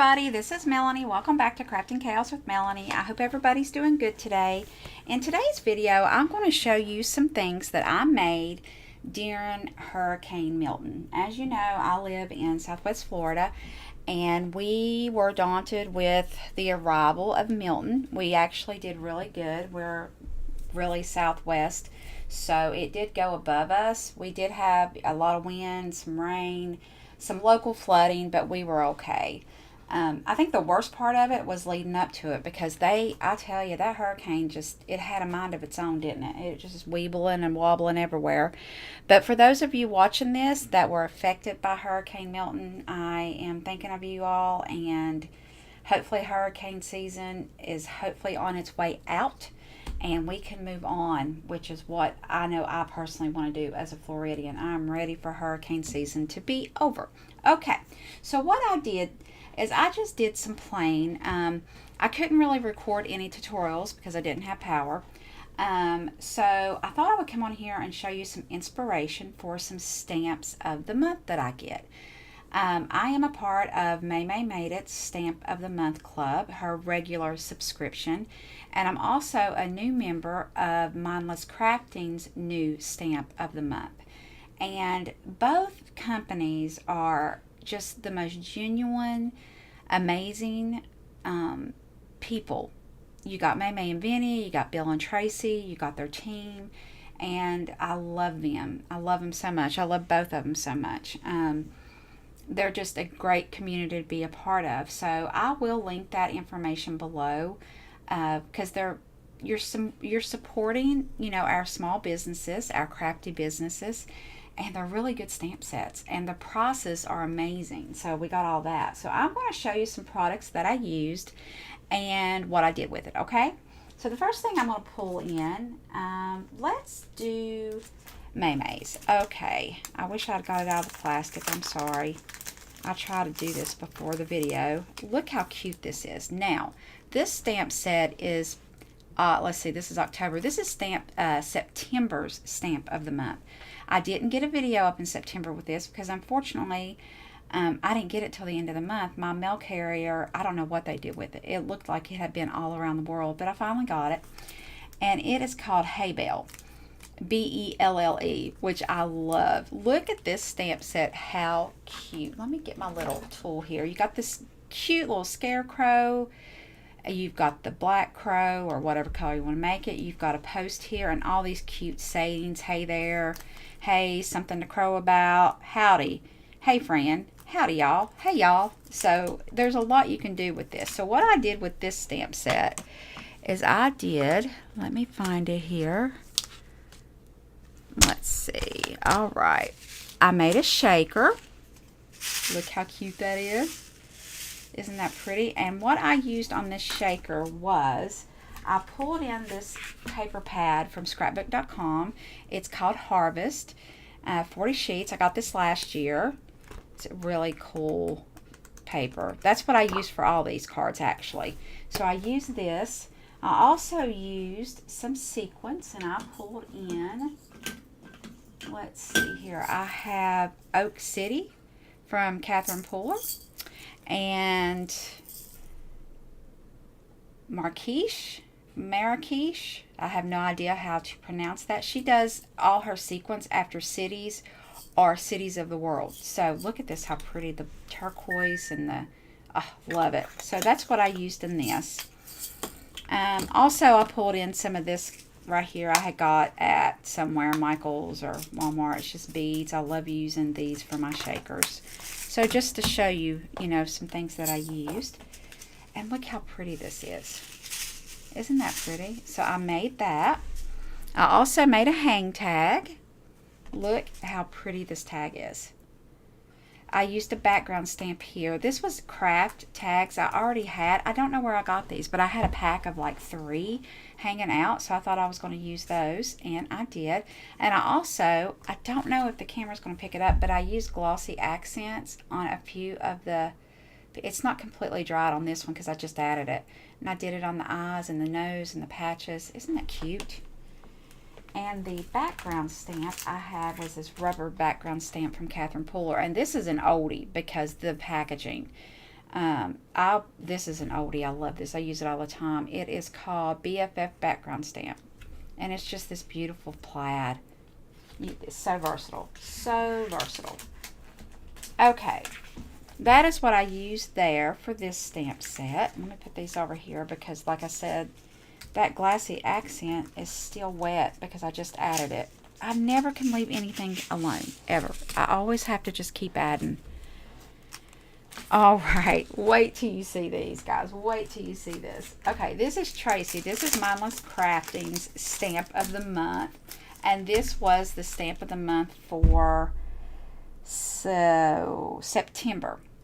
everybody, this is Melanie. Welcome back to Crafting Chaos with Melanie. I hope everybody's doing good today. In today's video, I'm going to show you some things that I made during Hurricane Milton. As you know, I live in Southwest Florida, and we were daunted with the arrival of Milton. We actually did really good. We're really southwest, so it did go above us. We did have a lot of wind, some rain, some local flooding, but we were okay. I think the worst part of it was leading up to it, because I tell you, that hurricane it had a mind of its own, didn't it? It just weebling and wobbling everywhere. But for those of you watching this that were affected by Hurricane Milton, I am thinking of you all, and hopefully hurricane season is hopefully on its way out, and we can move on, which is what I know I personally want to do as a Floridian. I'm ready for hurricane season to be over. Okay, so what I did is I just did some plain. I couldn't really record any tutorials because I didn't have power. So I thought I would come on here and show you some inspiration for some stamps of the month that I get. I am a part of Maymay Made It Stamp of the Month Club, her regular subscription, and I'm also a new member of Mindless Crafting's new Stamp of the Month. And both companies are just the most genuine, amazing people. You got Maymay and Vinny, you got Bill and Tracy, you got their team, and I love them. I love them so much. I love both of them so much. They're just a great community to be a part of. So I will link that information below, because you're supporting, our small businesses, our crafty businesses, and they're really good stamp sets, and the prices are amazing. So we got all that. So I'm going to show you some products that I used and what I did with it. Okay, so the first thing I'm going to pull in, let's do Maymay's. Okay, I wish I'd got it out of the plastic. I'm sorry. I try to do this before the video. Look how cute this is. Now, this stamp set is, let's see, this is October. This is September's stamp of the month. I didn't get a video up in September with this because, unfortunately, I didn't get it till the end of the month. My mail carrier, I don't know what they did with it. It looked like it had been all around the world, but I finally got it. And it is called Hay Belle. Belle, which I love. Look at this stamp set, how cute. Let me get my little tool here. You got this cute little scarecrow. You've got the black crow, or whatever color you want to make it. You've got a post here and all these cute sayings. Hey there. Hey, something to crow about. Howdy. Hey, friend. Howdy, y'all. Hey, y'all. So there's a lot you can do with this. So what I did with this stamp set is let me find it here. Let's see. All right. I made a shaker. Look how cute that is. Isn't that pretty? And what I used on this shaker was, I pulled in this paper pad from scrapbook.com. It's called Harvest. 40 sheets. I got this last year. It's a really cool paper. That's what I used for all these cards, actually. So I used this. I also used some sequins, and I pulled in, let's see here, I have Oak City from Catherine Puller, and Marrakesh, I have no idea how to pronounce that. She does all her sequins after cities or cities of the world. So look at this, how pretty, the turquoise and the, love it. So that's what I used in this. Also, I pulled in some of this right here. I had got at somewhere, Michael's or Walmart. It's just beads. I love using these for my shakers. So just to show you, some things that I used. And look how pretty this is. Isn't that pretty? So I made that. I also made a hang tag. Look how pretty this tag is. I used a background stamp here. This was craft tags I already had. I don't know where I got these, but I had a pack of like 3 hanging out, so I thought I was going to use those, and I did. And I don't know if the camera's going to pick it up, but I used glossy accents on a few of it's not completely dried on this one because I just added it. And I did it on the eyes and the nose and the patches. Isn't that cute? And the background stamp I had was this rubber background stamp from Catherine Puller. And this is an oldie because the packaging. This is an oldie. I love this. I use it all the time. It is called BFF Background Stamp. And it's just this beautiful plaid. It's so versatile. So versatile. Okay. That is what I used there for this stamp set. Let me put these over here because, like I said, that glassy accent is still wet because I just added it. I never can leave anything alone, ever. I always have to just keep adding. All right, wait till you see these, guys. Wait till you see this. Okay, this is Tracy. This is Mindless Crafting's Stamp of the Month. And this was the Stamp of the Month for September.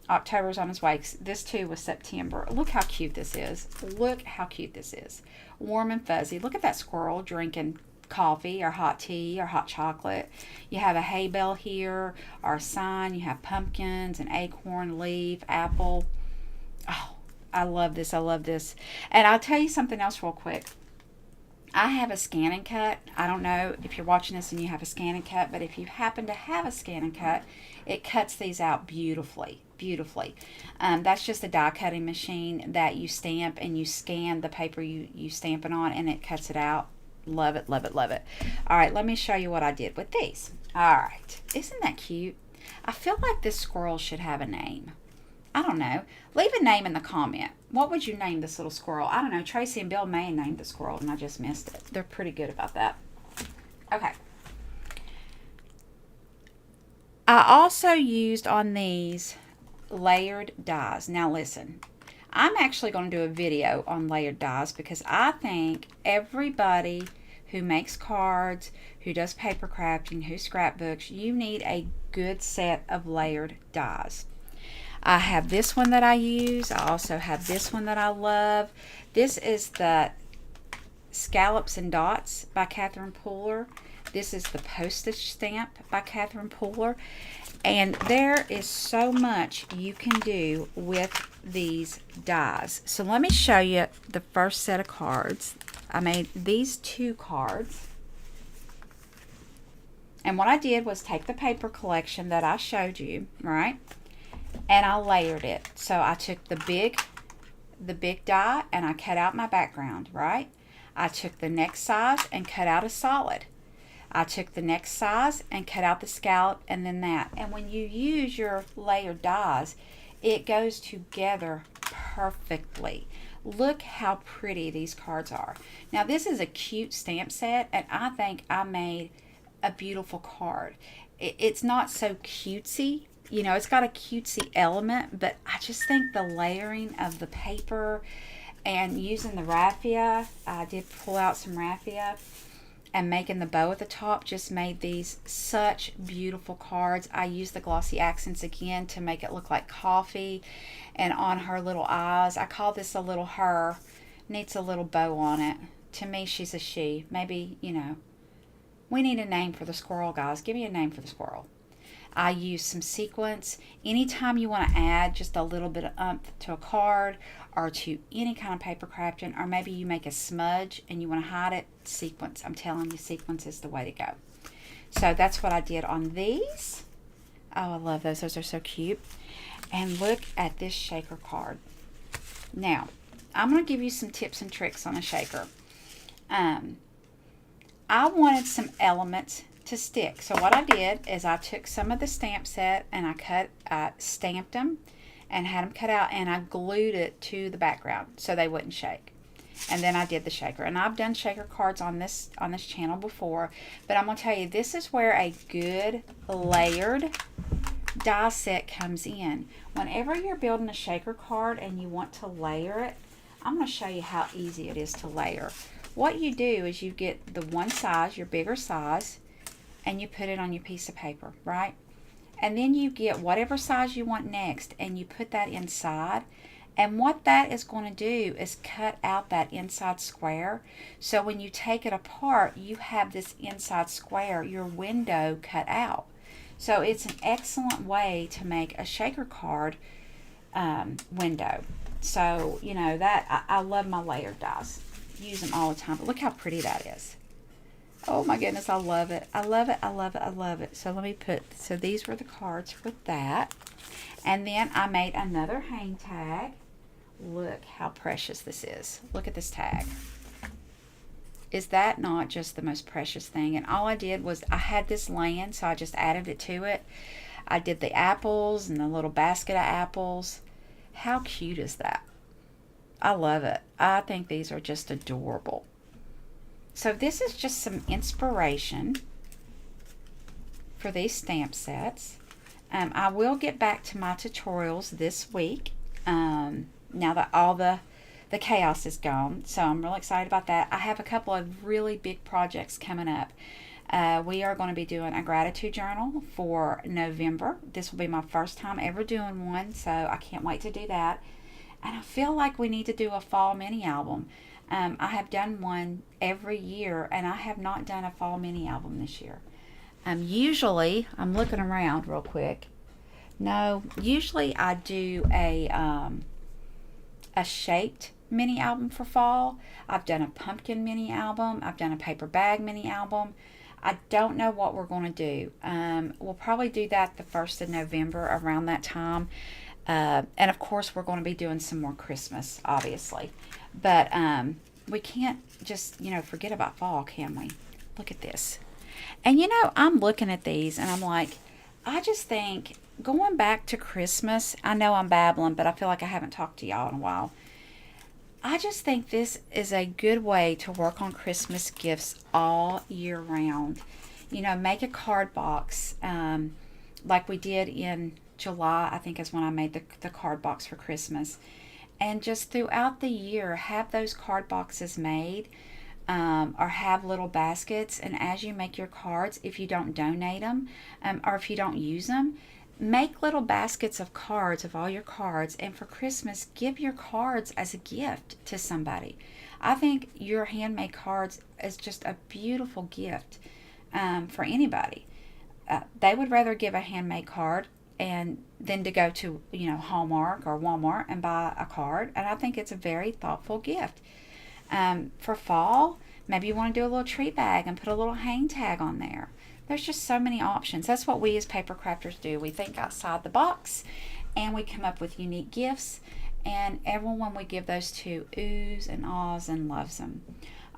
October's on its way. This too was September. Look how cute this is. Look how cute this is. Warm and fuzzy. Look at that squirrel drinking coffee or hot tea or hot chocolate. You have a hay bale here or a sign. You have pumpkins, an acorn, leaf, apple. Oh, I love this. I love this. And I'll tell you something else real quick. I have a scan and cut. I don't know if you're watching this and you have a scan and cut, but if you happen to have a scan and cut, it cuts these out beautifully. Beautifully. That's just a die cutting machine that you stamp and you scan the paper you stamp it on and it cuts it out. Love it, love it, love it. All right, let me show you what I did with these. All right, isn't that cute? I feel like this squirrel should have a name. I don't know. Leave a name in the comment. What would you name this little squirrel? I don't know. Tracy and Bill May named the squirrel and I just missed it. They're pretty good about that. Okay. I also used on these layered dies. Now listen, I'm actually going to do a video on layered dies because I think everybody who makes cards, who does paper crafting, who scrapbooks, you need a good set of layered dies. I have this one that I use. I also have this one that I love. This is the Scallops and Dots by Catherine Pooler. This is the Postage Stamp by Catherine Pooler. And there is so much you can do with these dies. So let me show you the first set of cards. I made these 2 cards. And what I did was take the paper collection that I showed you, right? And I layered it. So I took the big die and I cut out my background, right? I took the next size and cut out a solid. I took the next size and cut out the scallop and then that. And when you use your layered dies, it goes together perfectly. Look how pretty these cards are. Now this is a cute stamp set and I think I made a beautiful card. It's not so cutesy. You know, it's got a cutesy element, but I just think the layering of the paper and using the raffia, I did pull out some raffia, and making the bow at the top just made these such beautiful cards. I used the glossy accents again to make it look like coffee, and on her little eyes, I call this a little her, needs a little bow on it. To me, she's a she. Maybe, you know, we need a name for the squirrel, guys. Give me a name for the squirrel. I use some sequins. Anytime you want to add just a little bit of oomph to a card or to any kind of paper crafting, or maybe you make a smudge and you want to hide it, sequins. I'm telling you, sequins is the way to go. So that's what I did on these. Oh, I love those. Those are so cute. And look at this shaker card. Now, I'm going to give you some tips and tricks on a shaker. I wanted some elements to stick. So what I did is I took some of the stamp set and I stamped them and had them cut out and I glued it to the background so they wouldn't shake. And then I did the shaker. And I've done shaker cards on this channel before, but I'm going to tell you, this is where a good layered die set comes in. Whenever you're building a shaker card and you want to layer it, I'm going to show you how easy it is to layer. What you do is you get the one size, your bigger size, and you put it on your piece of paper, right? And then you get whatever size you want next and you put that inside. And what that is going to do is cut out that inside square. So when you take it apart, you have this inside square, your window cut out. So it's an excellent way to make a shaker card window. So, you know, that I love my layered dies. Use them all the time. But look how pretty that is. Oh my goodness, I love it. I love it, I love it, I love it. So let me put, so these were the cards with that. And then I made another hang tag. Look how precious this is. Look at this tag. Is that not just the most precious thing? And all I did was, I had this laying, so I just added it to it. I did the apples and the little basket of apples. How cute is that? I love it. I think these are just adorable. So this is just some inspiration for these stamp sets. I will get back to my tutorials this week, now that all the chaos is gone. So I'm really excited about that. I have a couple of really big projects coming up. We are going to be doing a gratitude journal for November. This will be my first time ever doing one, so I can't wait to do that. And I feel like we need to do a fall mini album. I have done one every year, and I have not done a fall mini album this year. Usually, I'm looking around real quick. No, usually I do a shaped mini album for fall. I've done a pumpkin mini album. I've done a paper bag mini album. I don't know what we're going to do. We'll probably do that the 1st of November, around that time. And of course, we're going to be doing some more Christmas, obviously. But we can't just, forget about fall, can we? Look at this. And I'm looking at these and I'm like, I just think going back to Christmas, I know I'm babbling, but I feel like I haven't talked to y'all in a while. I just think this is a good way to work on Christmas gifts all year round. Make a card box like we did in July, I think is when I made the card box for Christmas. And just throughout the year, have those card boxes made, or have little baskets. And as you make your cards, if you don't donate them, or if you don't use them, make little baskets of cards, of all your cards, and for Christmas, give your cards as a gift to somebody. I think your handmade cards is just a beautiful gift for anybody. They would rather give a handmade card and then to go to Hallmark or Walmart and buy a card. And I think it's a very thoughtful gift. For fall, maybe you want to do a little tree bag and put a little hang tag on there. There's just so many options. That's what we as paper crafters do. We think outside the box and we come up with unique gifts, and everyone we give those to oohs and ahs and loves them.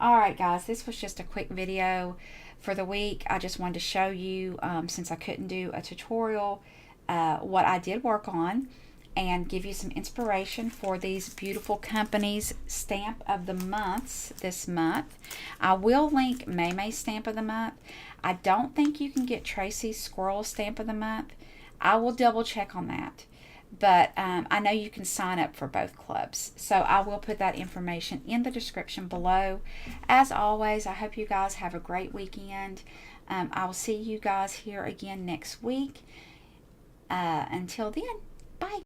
Alright guys, this was just a quick video for the week. I just wanted to show you, since I couldn't do a tutorial, what I did work on, and give you some inspiration for these beautiful companies' stamp of the months this month. I will link Maymay's stamp of the month. I don't think you can get Tracy's squirrel stamp of the month. I will double check on that. But I know you can sign up for both clubs. So I will put that information in the description below. As always, I hope you guys have a great weekend. I will see you guys here again next week. Until then.